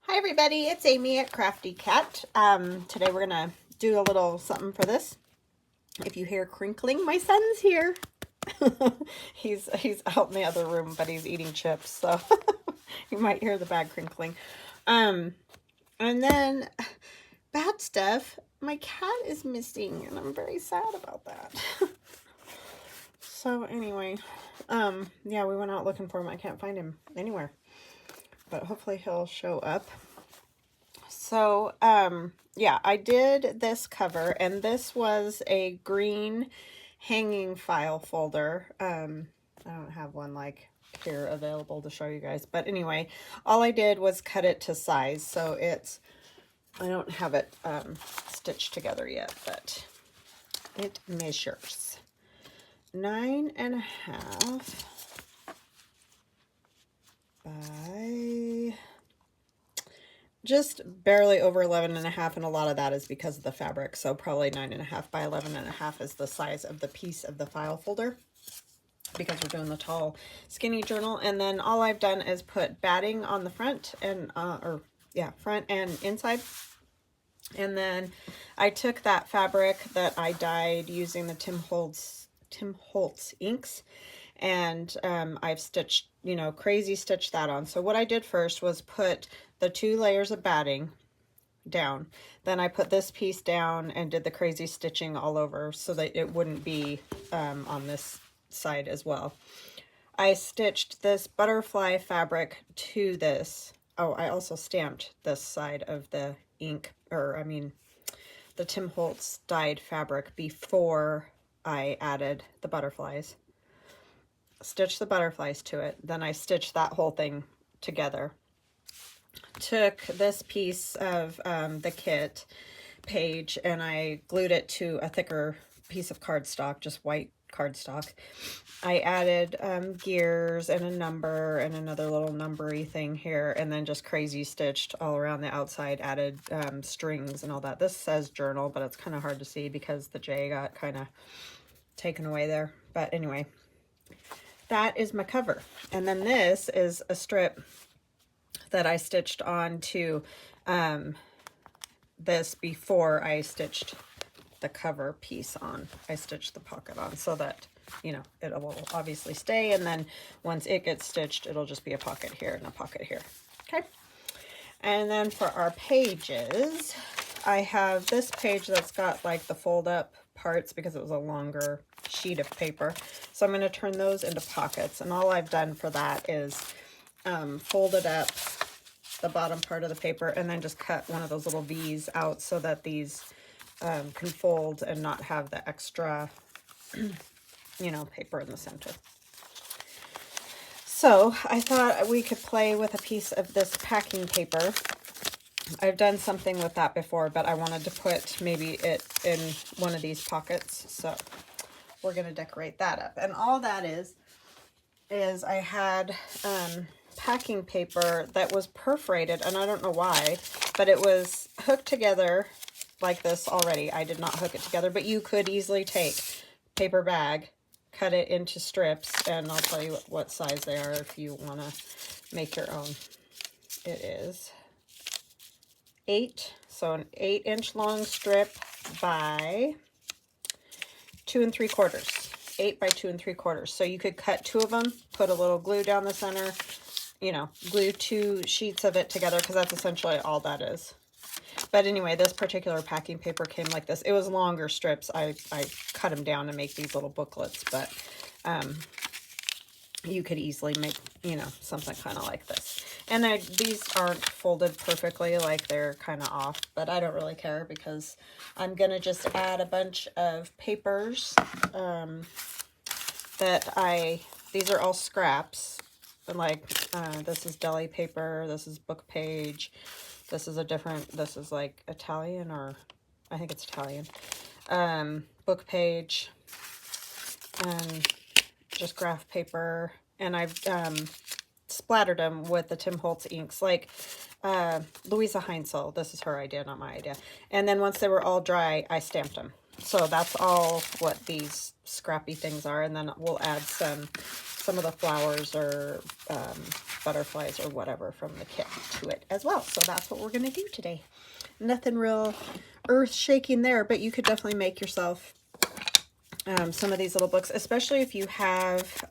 Hi everybody, it's Amy at Crafty Cat. Today we're gonna do a little something for this. If you hear crinkling, my son's here. he's out in the other room, but he's eating chips, so you might hear the bag crinkling. And then bad stuff. My cat is missing, and I'm very sad about that. So anyway, yeah, we went out looking for him. I can't find him anywhere, but hopefully he'll show up. So, yeah, I did this cover, and this was a green hanging file folder. I don't have one like here available to show you guys, but anyway, all I did was cut it to size. So I don't have it stitched together yet, but it measures 9.5 by just barely over 11.5, and a lot of that is because of the fabric, so probably 9.5 by 11.5 is the size of the piece of the file folder, because we're doing the tall skinny journal. And then all I've done is put batting on the front and front and inside. And then I took that fabric that I dyed using the Tim Holtz inks, and I've stitched, crazy stitched that on. So what I did first was put the 2 layers of batting down. Then I put this piece down and did the crazy stitching all over so that it wouldn't be on this side as well. I stitched this butterfly fabric to this. Oh, I also stamped this side of the ink, the Tim Holtz dyed fabric before I added the butterflies. Stitched the butterflies to it. Then I stitched that whole thing together. Took this piece of the kit page and I glued it to a thicker piece of cardstock, just white cardstock. I added gears and a number and another little numbery thing here, and then just crazy stitched all around the outside, added strings and all that. This says journal, but it's kind of hard to see because the J got kind of taken away there. But anyway, that is my cover. And then this is a strip that I stitched on to this before I stitched the cover piece on. I stitched the pocket on so that, it will obviously stay, and then once it gets stitched, it'll just be a pocket here and a pocket here. Okay. And then for our pages, I have this page that's got like the fold up parts because it was a longer sheet of paper. So I'm going to turn those into pockets, and all I've done for that is folded up the bottom part of the paper and then just cut one of those little V's out so that these can fold and not have the extra, paper in the center. So I thought we could play with a piece of this packing paper. I've done something with that before, but I wanted to put maybe it in one of these pockets. So we're going to decorate that up. And all that is I had packing paper that was perforated, and I don't know why, but it was hooked together like this already. I did not hook it together, but you could easily take paper bag, cut it into strips, and I'll tell you what size they are if you want to make your own. It is 8, so an 8-inch long strip by 2 3/4. 8 by 2 3/4. So you could cut 2 of them, put a little glue down the center, glue 2 sheets of it together, because that's essentially all that is. But anyway, this particular packing paper came like this. It was longer strips. I cut them down to make these little booklets, but you could easily make, something kind of like this. And these aren't folded perfectly, like they're kind of off, but I don't really care because I'm going to just add a bunch of papers these are all scraps. Like this is deli paper, this is book page, this is this is like Italian, or I think it's Italian, book page, and just graph paper, and I've splattered them with the Tim Holtz inks, like Louisa Heinzel. This is her idea, not my idea. And then once they were all dry, I stamped them. So that's all what these scrappy things are. And then we'll add some some of the flowers or butterflies or whatever from the kit to it as well. So that's what we're going to do today. Nothing real earth-shaking there, but you could definitely make yourself some of these little books, especially if you have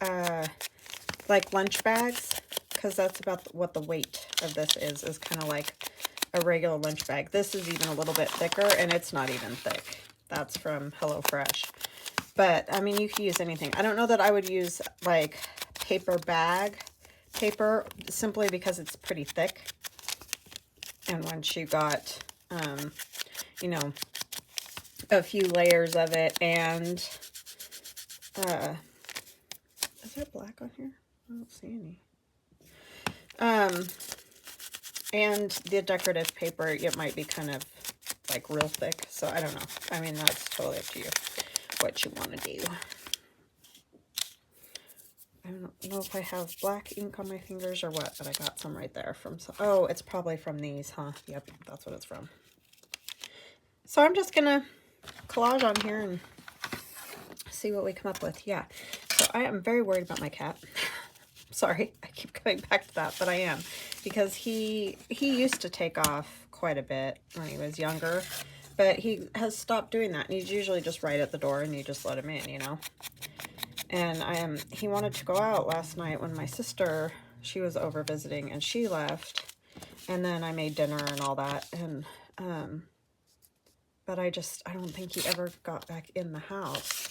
like lunch bags, because that's about what the weight of this is kind of like a regular lunch bag. This is even a little bit thicker, and it's not even thick. That's from HelloFresh. But, I mean, you can use anything. I don't know that I would use, like, paper bag paper, simply because it's pretty thick. And once you got, you know, a few layers of it, and, is there black on here? I don't see any. And the decorative paper, it might be kind of, like, real thick. So, I don't know. I mean, that's totally up to you, what you want to do. I don't know if I have black ink on my fingers or what, but I got some right there from some, oh, it's probably from these, huh? Yep, that's what it's from. So I'm just gonna collage on here and see what we come up with. Yeah, so I am very worried about my cat. Sorry, I keep coming back to that, but I am, because he used to take off quite a bit when he was younger, but he has stopped doing that, and he's usually just right at the door, and you just let him in, you know. And he wanted to go out last night when my sister, she was over visiting, and she left, and then I made dinner and all that, and but I don't think he ever got back in the house,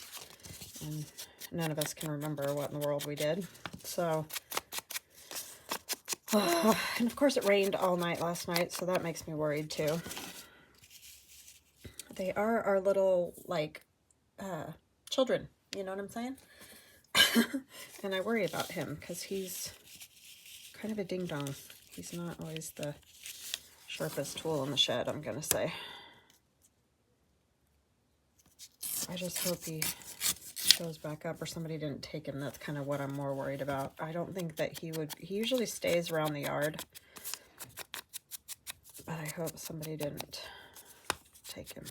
and none of us can remember what in the world we did. So, and of course it rained all night last night, so that makes me worried too. They are our little, like, children, you know what I'm saying? And I worry about him because he's kind of a ding-dong. He's not always the sharpest tool in the shed, I'm gonna say. I just hope he goes back up or somebody didn't take him. That's kind of what I'm more worried about. I don't think that he usually stays around the yard, but I hope somebody didn't take him,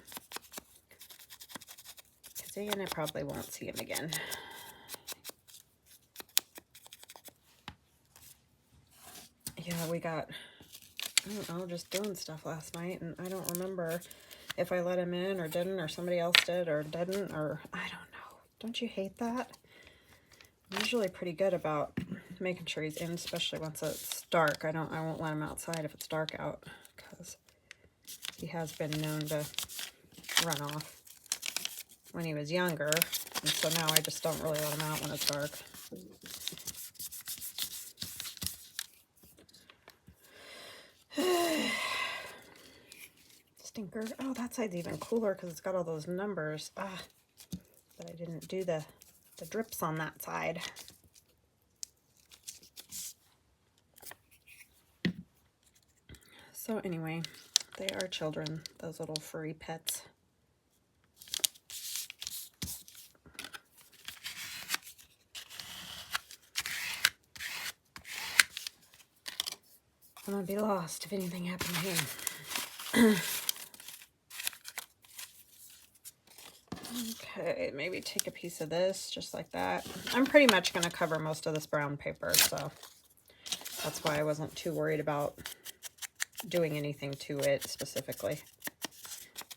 because then I probably won't see him again. Yeah, we got, I don't know, just doing stuff last night, and I don't remember if I let him in or didn't, or somebody else did or didn't, or I don't know. Don't you hate that? I'm usually pretty good about making sure he's in, especially once it's dark. I won't let him outside if it's dark out, because he has been known to run off when he was younger, and so now I just don't really let him out when it's dark. Stinker. Oh, that side's even cooler because it's got all those numbers. But I didn't do the drips on that side. So anyway, they are children, those little furry pets. I'm gonna be lost if anything happened to him. Okay, maybe take a piece of this, just like that. I'm pretty much going to cover most of this brown paper, so that's why I wasn't too worried about doing anything to it specifically.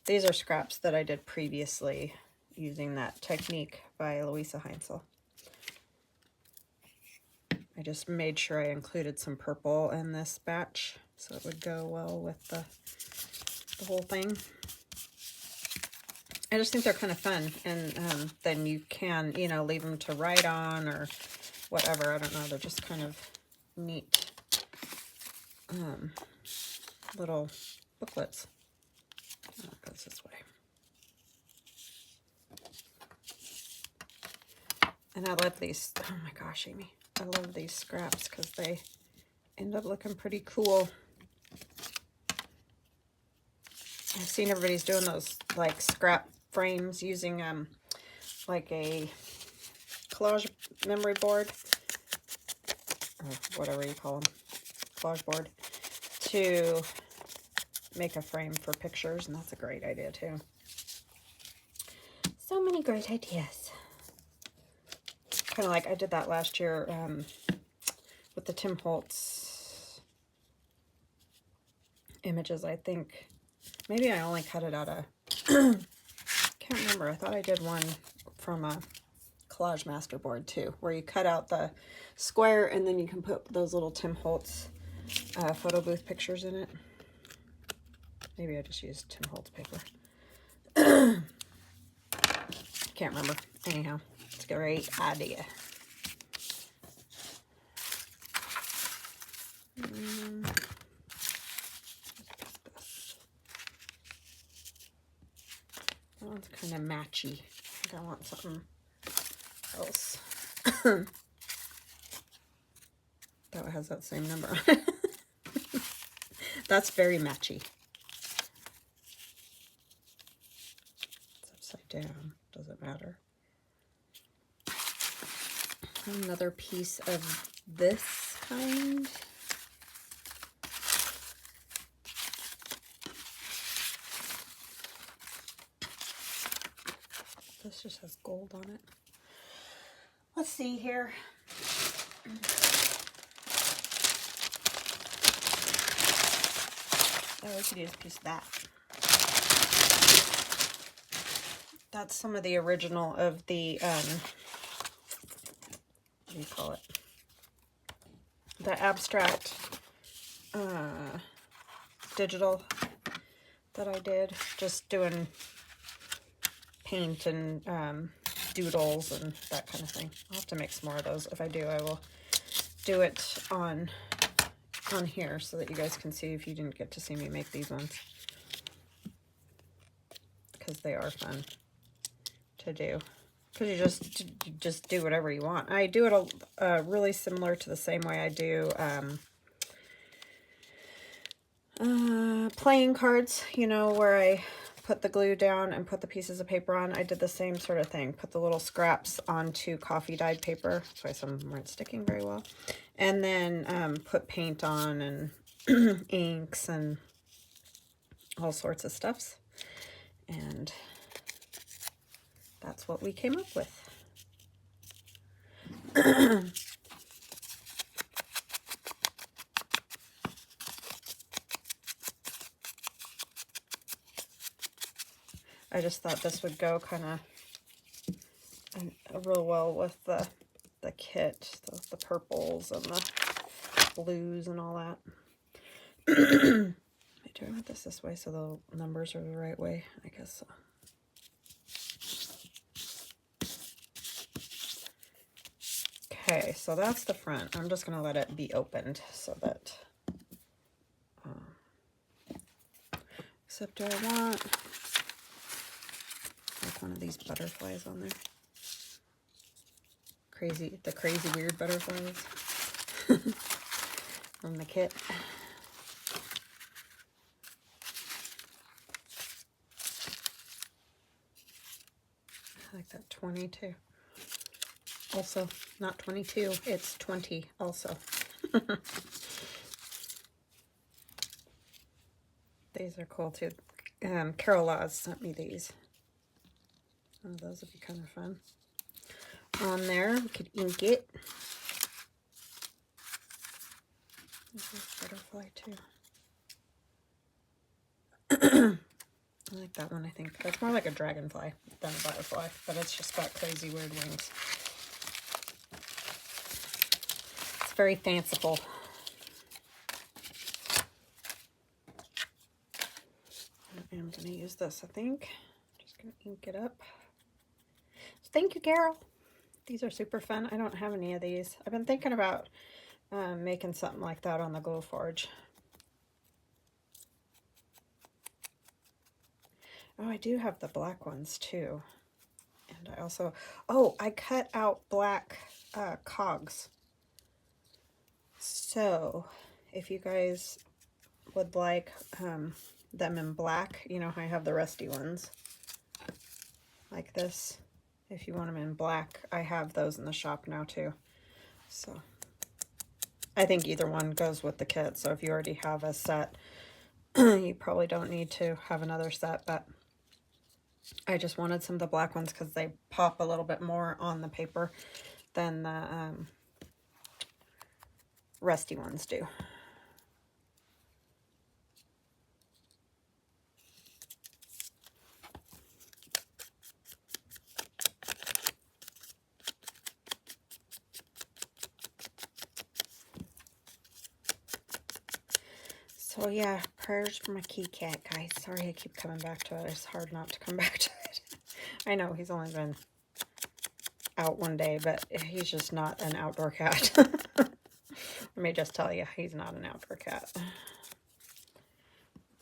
These are scraps that I did previously using that technique by Louisa Heinzel. I just made sure I included some purple in this batch so it would go well with the whole thing. I just think they're kind of fun, and then you can, you know, leave them to write on or whatever. I don't know. They're just kind of neat little booklets. Oh, it goes this way. And I love these. Oh my gosh, Amy. I love these scraps because they end up looking pretty cool. I've seen everybody's doing those, like, scrap frames using like a collage memory board, or whatever you call them, collage board, to make a frame for pictures, and that's a great idea too. So many great ideas. kind of like I did that last year with the Tim Holtz images, I think. Maybe I only cut it out of, can't remember. I thought I did one from a collage masterboard too, where you cut out the square and then you can put those little Tim Holtz photo booth pictures in it. Maybe I just used Tim Holtz paper. Can't remember. Anyhow, it's a great idea. That one's kind of matchy. I think I want something else. That has that same number on it. That's very matchy. It's upside down. Doesn't matter. Another piece of this kind. This just has gold on it. Let's see here. Oh, we could use a piece of that. That's some of the original of the, what do you call it? The abstract digital that I did. Just doing paint and doodles and that kind of thing. I'll have to make some more of those. If I do, I will do it on here so that you guys can see if you didn't get to see me make these ones, because they are fun to do, because you just do whatever you want. I do it really similar to the same way I do playing cards, you know, where I put the glue down and put the pieces of paper on. I did the same sort of thing. Put the little scraps onto coffee dyed paper. That's why some of them weren't sticking very well. And then put paint on and inks and all sorts of stuffs. And that's what we came up with. I just thought this would go kind of real well with the kit, the purples and the blues and all that. Do I want this way so the numbers are the right way? I guess so. Okay, so that's the front. I'm just going to let it be opened so that, except do I want like one of these butterflies on there? The crazy weird butterflies from the kit. I like that 22. Also, not 22, it's 20 also. These are cool too. Carol Laws sent me these. Oh, those would be kind of fun. On there, we could ink it. There's a butterfly too. I like that one, I think. That's more like a dragonfly than a butterfly, but it's just got crazy weird wings. It's very fanciful. I'm going to use this, I think. Just going to ink it up. Thank you, Carol. These are super fun. I don't have any of these. I've been thinking about making something like that on the Glowforge. Oh, I do have the black ones too. And I also, oh, I cut out black cogs. So if you guys would like them in black, you know how I have the rusty ones like this. If you want them in black, I have those in the shop now too. So I think either one goes with the kit. So if you already have a set, you probably don't need to have another set, but I just wanted some of the black ones because they pop a little bit more on the paper than the rusty ones do. So yeah, prayers for my kitty cat, guys. Sorry I keep coming back to it. It's hard not to come back to it. I know he's only been out one day, but he's just not an outdoor cat. Let me just tell you, he's not an outdoor cat.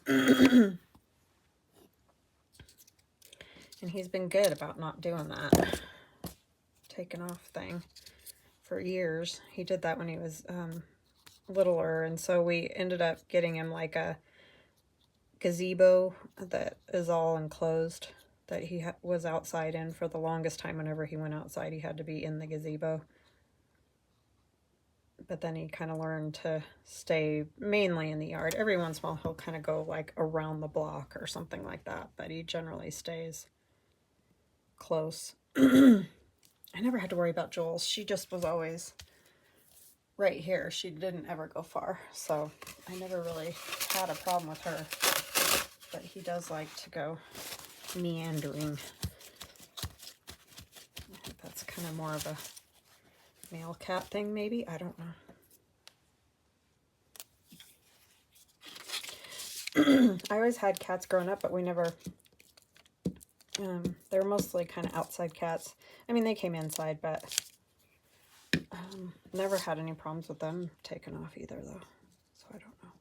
And he's been good about not doing that taking off thing for years. He did that when he was littler, and so we ended up getting him like a gazebo that is all enclosed, that he was outside in for the longest time. Whenever he went outside, he had to be in the gazebo. But then he kind of learned to stay mainly in the yard. Every once in a while, he'll kind of go like around the block or something like that, but he generally stays close. I never had to worry about Jules. She just was always right here. She didn't ever go far, so I never really had a problem with her. But he does like to go meandering. I think that's kind of more of a male cat thing, maybe. I don't know. I always had cats growing up, but we never... they were mostly kind of outside cats. I mean, they came inside, but never had any problems with them taking off either, though. So I don't know.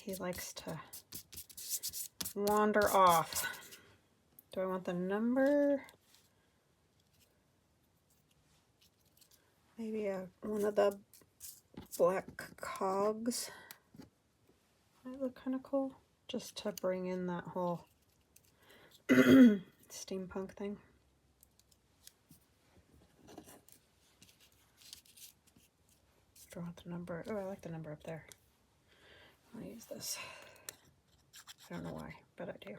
He likes to wander off. Do I want the number? Maybe one of the black cogs. That look kind of cool. Just to bring in that whole steampunk thing. Do I want the number? Oh, I like the number up there. I'll use this. I don't know why, but I do.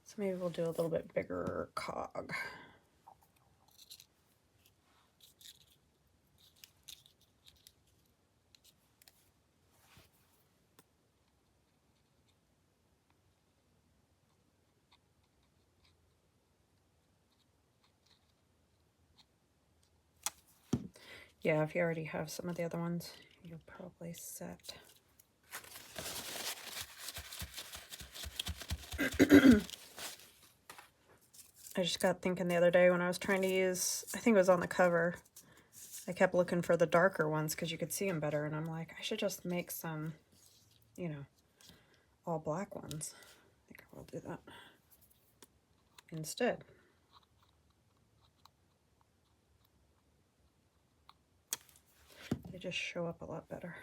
So maybe we'll do a little bit bigger cog. Yeah, if you already have some of the other ones, you're probably set. I just got thinking the other day when I was trying to use, I think it was on the cover, I kept looking for the darker ones because you could see them better, and I'm like, I should just make some, you know, all black ones. I think I will do that instead. They just show up a lot better.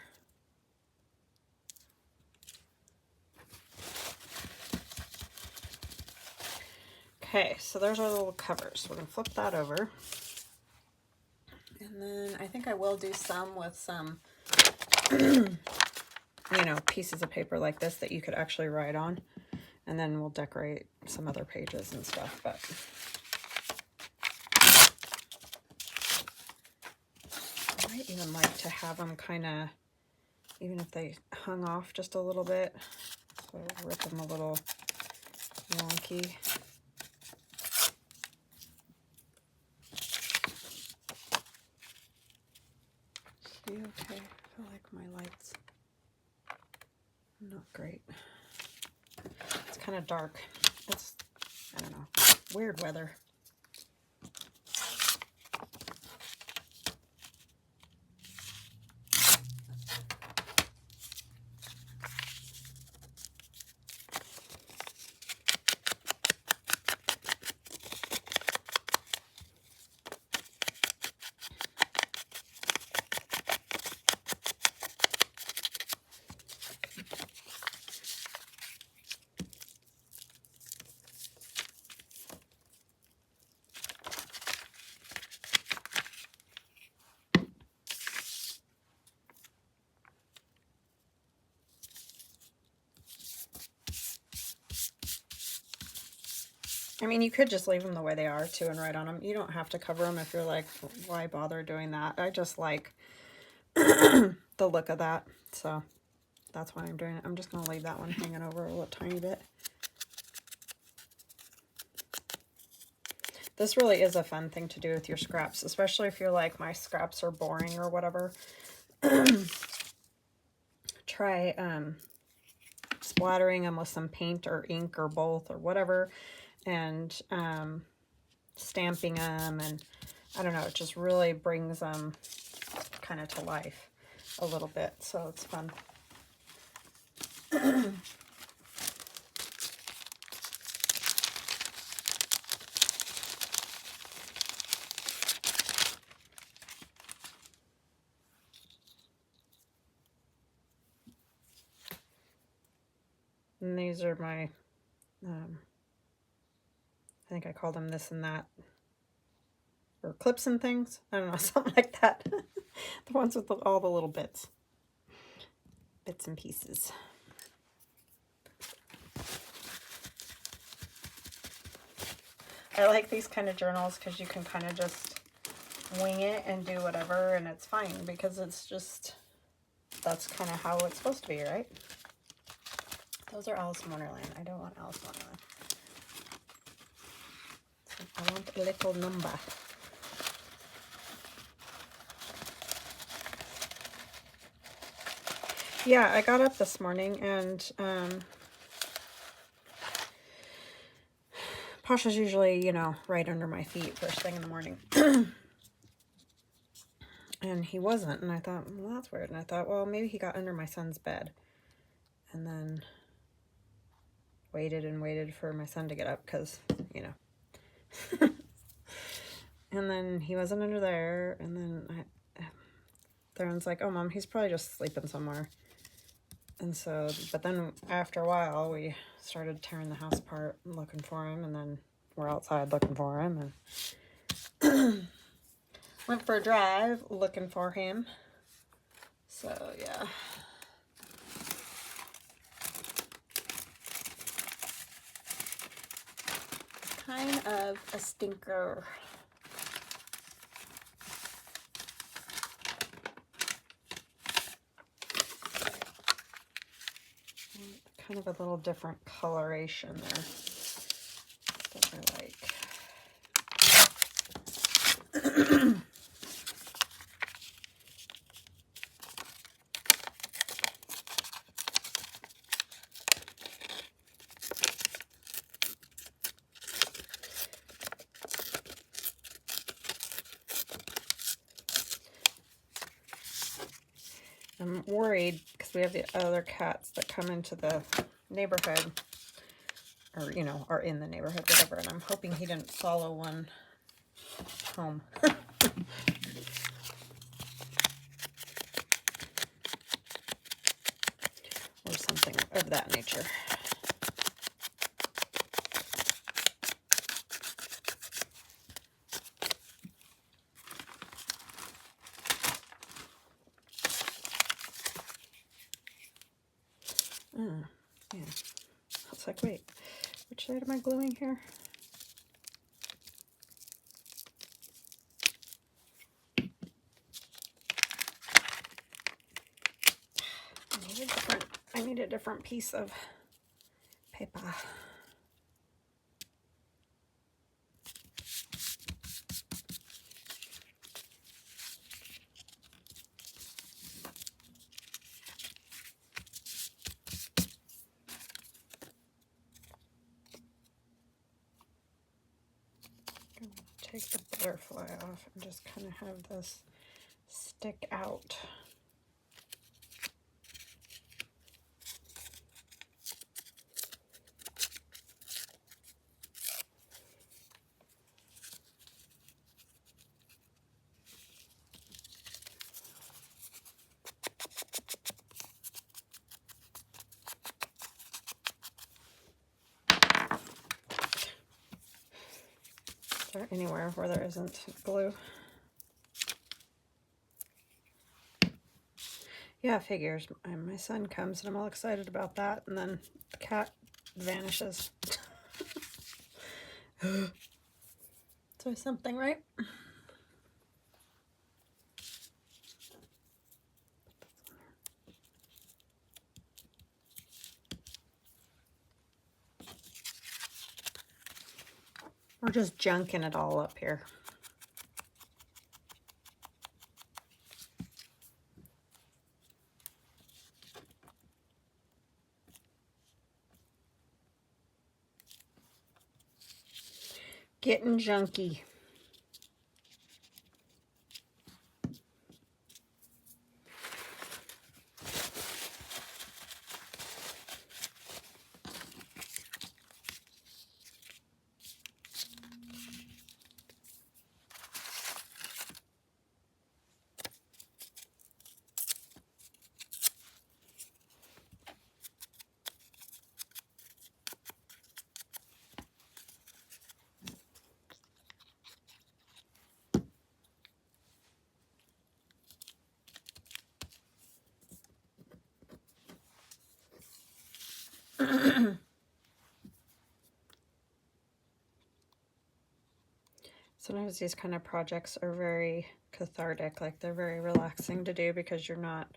Okay, so there's our little covers. We're going to flip that over. And then I think I will do some with some, you know, pieces of paper like this that you could actually write on. And then we'll decorate some other pages and stuff. But I might even like to have them kind of, even if they hung off just a little bit, so rip them a little wonky. See, okay, I feel like my lights not great. It's kind of dark. It's, I don't know, weird weather. I mean, you could just leave them the way they are too and write on them. You don't have to cover them if you're like, why bother doing that? I just like the look of that. So that's why I'm doing it. I'm just going to leave that one hanging over a little tiny bit. This really is a fun thing to do with your scraps, especially if you're like, my scraps are boring or whatever. Try splattering them with some paint or ink or both or whatever, and stamping them, and I don't know, it just really brings them kind of to life a little bit, so it's fun. And these are my, I think I call them this and that, or clips and things. I don't know, something like that. The ones with all the little bits and pieces. I like these kind of journals because you can kind of just wing it and do whatever, and it's fine because it's just, that's kind of how it's supposed to be, right? Those are Alice in Wonderland. I don't want Alice in Wonderland. I want a little number. Yeah, I got up this morning and Pasha's usually, you know, right under my feet first thing in the morning. And he wasn't, and I thought, well, that's weird. And I thought, well, maybe he got under my son's bed. And then waited and waited for my son to get up because, you know. And then he wasn't under there, and then Theron's like, oh, Mom, he's probably just sleeping somewhere. And so, but then after a while, we started tearing the house apart and looking for him, and then we're outside looking for him, and went for a drive looking for him. So, yeah. Kind of a stinker. Kind of a little different coloration there that I like. I'm worried because we have the other cats that come into the neighborhood, or, you know, are in the neighborhood, whatever, and I'm hoping he didn't follow one home. Or something of that nature. Yeah. I was like, wait, which side am I gluing here? I need a different piece of paper. Take the butterfly off and just kind of have this stick out. Is there anywhere where there isn't glue? Yeah, figures. My son comes and I'm all excited about that, and then the cat vanishes. So something, right? We're just junking it all up here. Getting junky. Sometimes these kind of projects are very cathartic, like they're very relaxing to do because you're not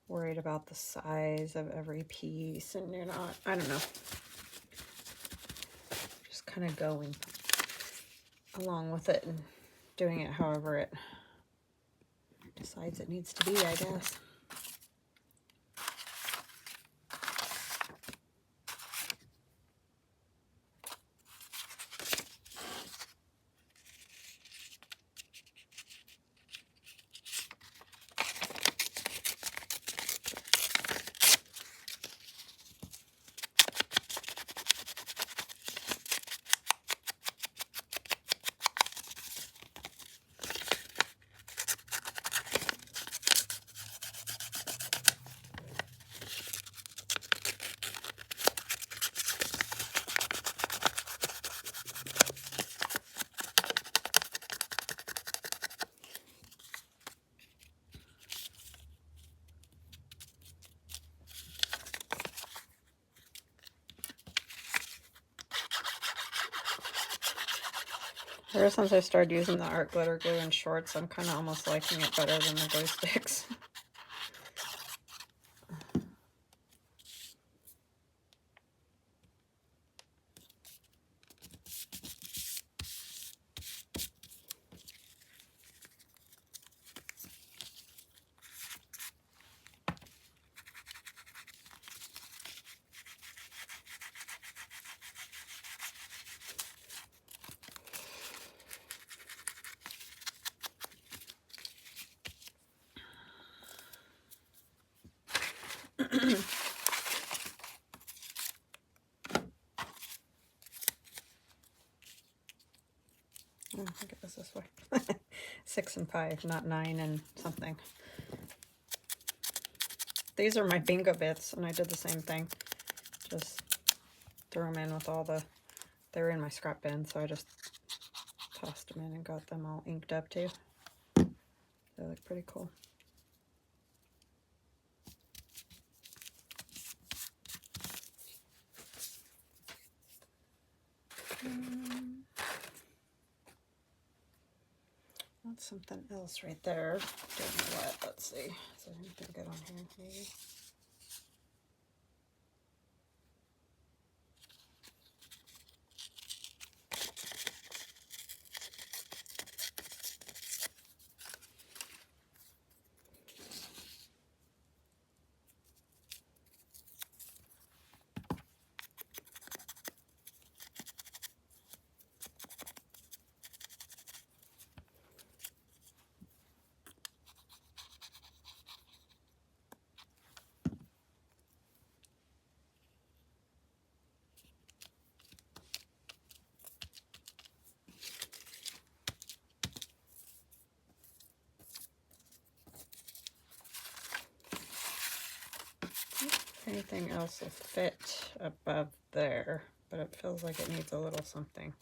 worried about the size of every piece and you're not, I don't know, just kind of going along with it and doing it however it decides it needs to be, I guess. Ever since I started using the art glitter glue in shorts, I'm kind of almost liking it better than the glue sticks. I think it was this way. 6 and 5, not 9 and something. These are my bingo bits, and I did the same thing. Just threw them in with all the, they were in my scrap bin, so I just tossed them in and got them all inked up too. They look pretty cool. That's something else right there. Don't know what. Let's see. Is there anything good on here? Maybe. Anything else will fit above there, but it feels like it needs a little something.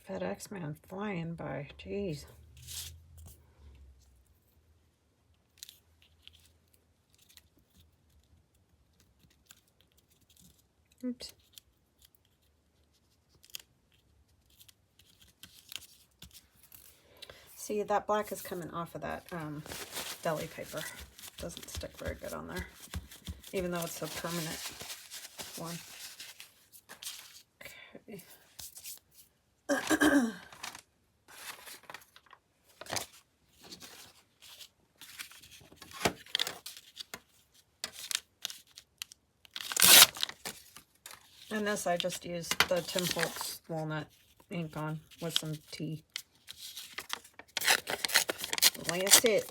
FedEx man flying by. Jeez. Oops. See, that black is coming off of that deli paper. Doesn't stick very good on there, even though it's a permanent one. Okay. And this I just used the Tim Holtz walnut ink on with some tea. That's it.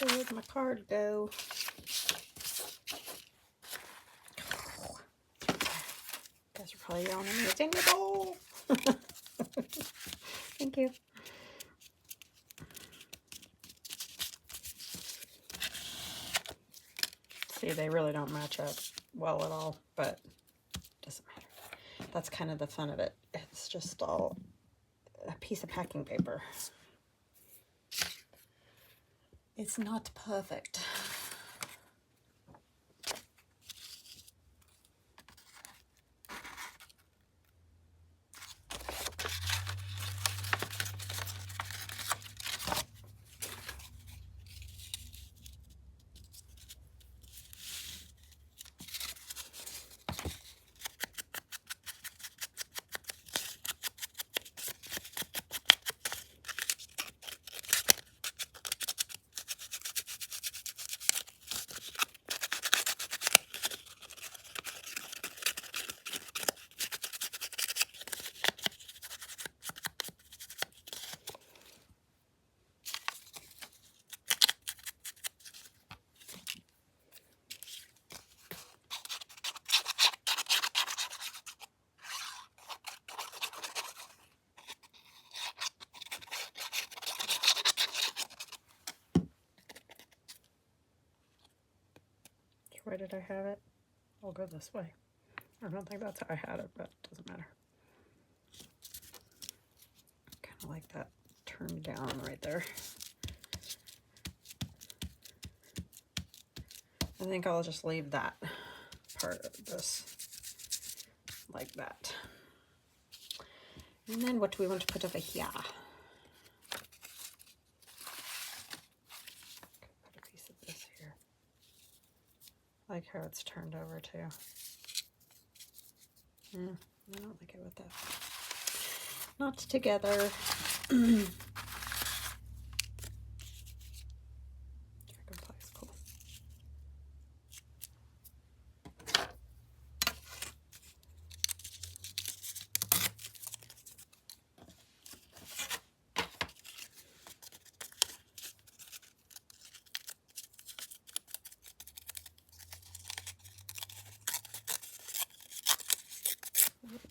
Where'd my card go? You guys are probably yelling at me. It's in your bowl. Thank you. See, they really don't match up well at all, but it doesn't matter. That's kind of the fun of it. It's just all a piece of packing paper. It's not perfect. Where did I have it? I'll go this way. I don't think that's how I had it, but it doesn't matter. Kind of like that turned down right there. I think I'll just leave that part of this like that. And then what do we want to put over here? Put a piece of this here. I like how it's turned over too. I don't like it with that. Not together. Dragonfly's cool.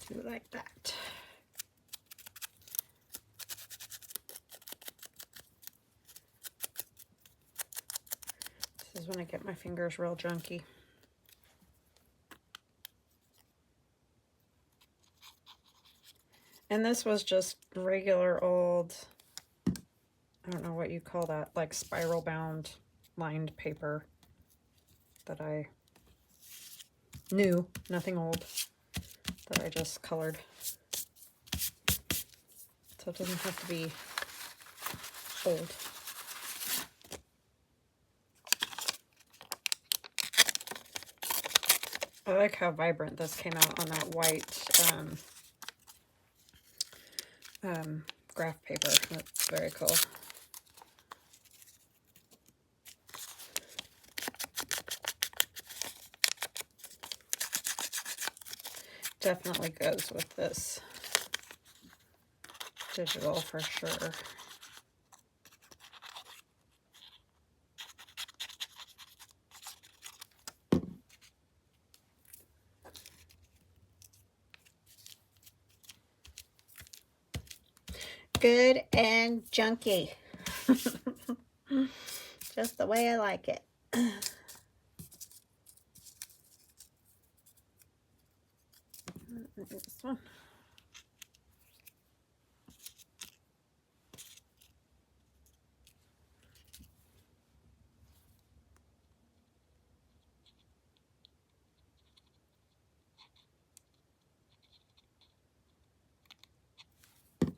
Do like that. This is when I get my fingers real junky. And this was just regular old, I don't know what you call that, like spiral bound lined paper that I knew, nothing old, that I just colored. So it doesn't have to be old. I like how vibrant this came out on that white graph paper. That's very cool. definitely goes with this digital for sure. Good and junky. Just the way I like it. This one.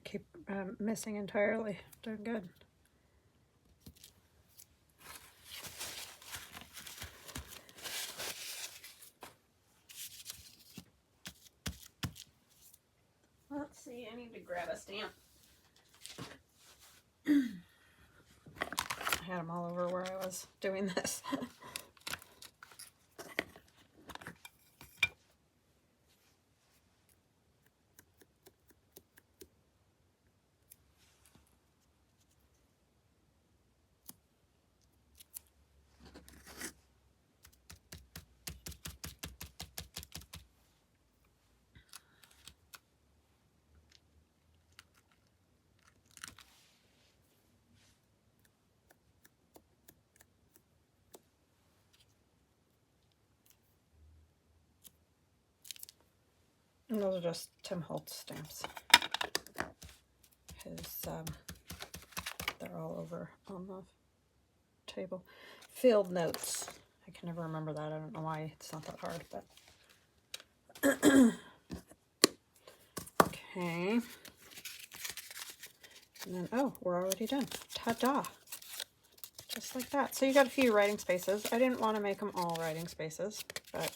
Keep missing entirely. Doing good. Let's see, I need to grab a stamp. I had them all over where I was doing this. And those are just Tim Holtz stamps. His, they're all over on the table. Field notes. I can never remember that. I don't know why. It's not that hard, but. Okay. And then, oh, we're already done. Ta-da. Just like that. So you got a few writing spaces. I didn't want to make them all writing spaces, but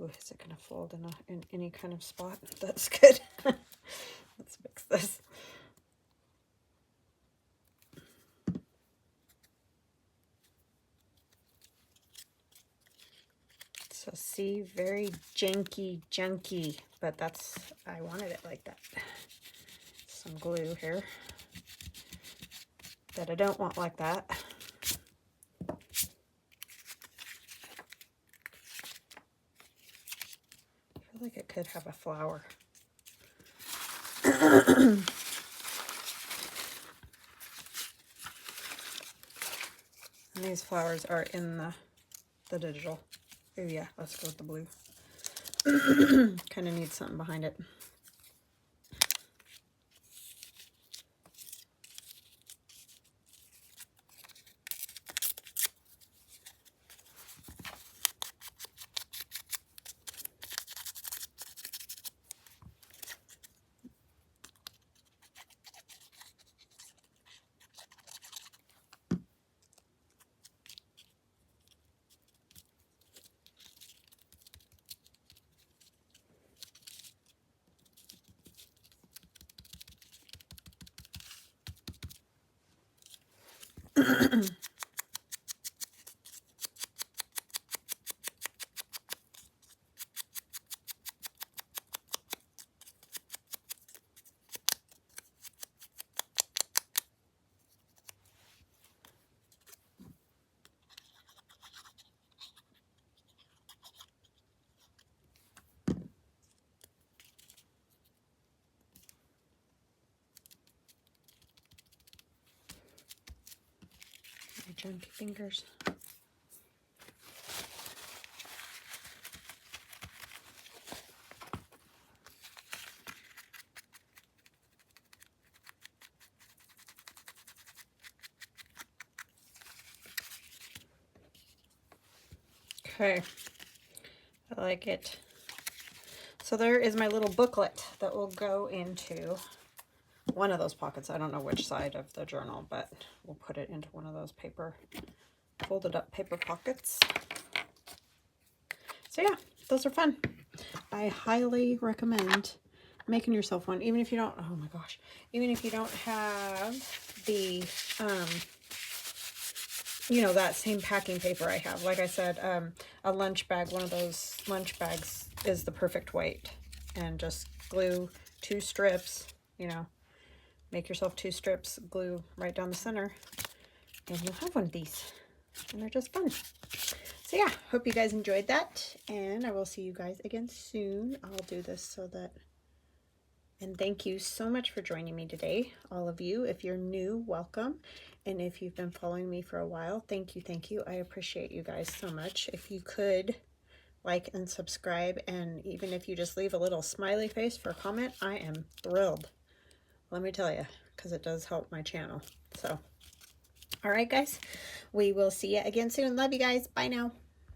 ooh, is it going to fold in any kind of spot? That's good. Let's fix this. So see, very janky, junky, but that's, I wanted it like that. Some glue here that I don't want like that. I feel like it could have a flower. And these flowers are in the digital. Oh yeah, let's go with the blue. Kind of need something behind it. My junky fingers. Okay, I like it. So there is my little booklet that will go into one of those pockets. I don't know which side of the journal, but we'll put it into one of those paper, folded up paper pockets. So yeah, those are fun. I highly recommend making yourself one, even if you don't, oh my gosh, even if you don't have the you know, that same packing paper I have. Like I said, a lunch bag, one of those lunch bags is the perfect weight. And just glue 2 strips, you know, make yourself 2 strips, glue right down the center, and you'll have one of these. And they're just fun. So yeah, hope you guys enjoyed that, and I will see you guys again soon. I'll do this so that, and thank you so much for joining me today, all of you. If you're new, welcome. And if you've been following me for a while, thank you, thank you. I appreciate you guys so much. If you could like and subscribe, and even if you just leave a little smiley face for a comment, I am thrilled. Let me tell you, because it does help my channel. So, all right, guys, we will see you again soon. Love you guys. Bye now.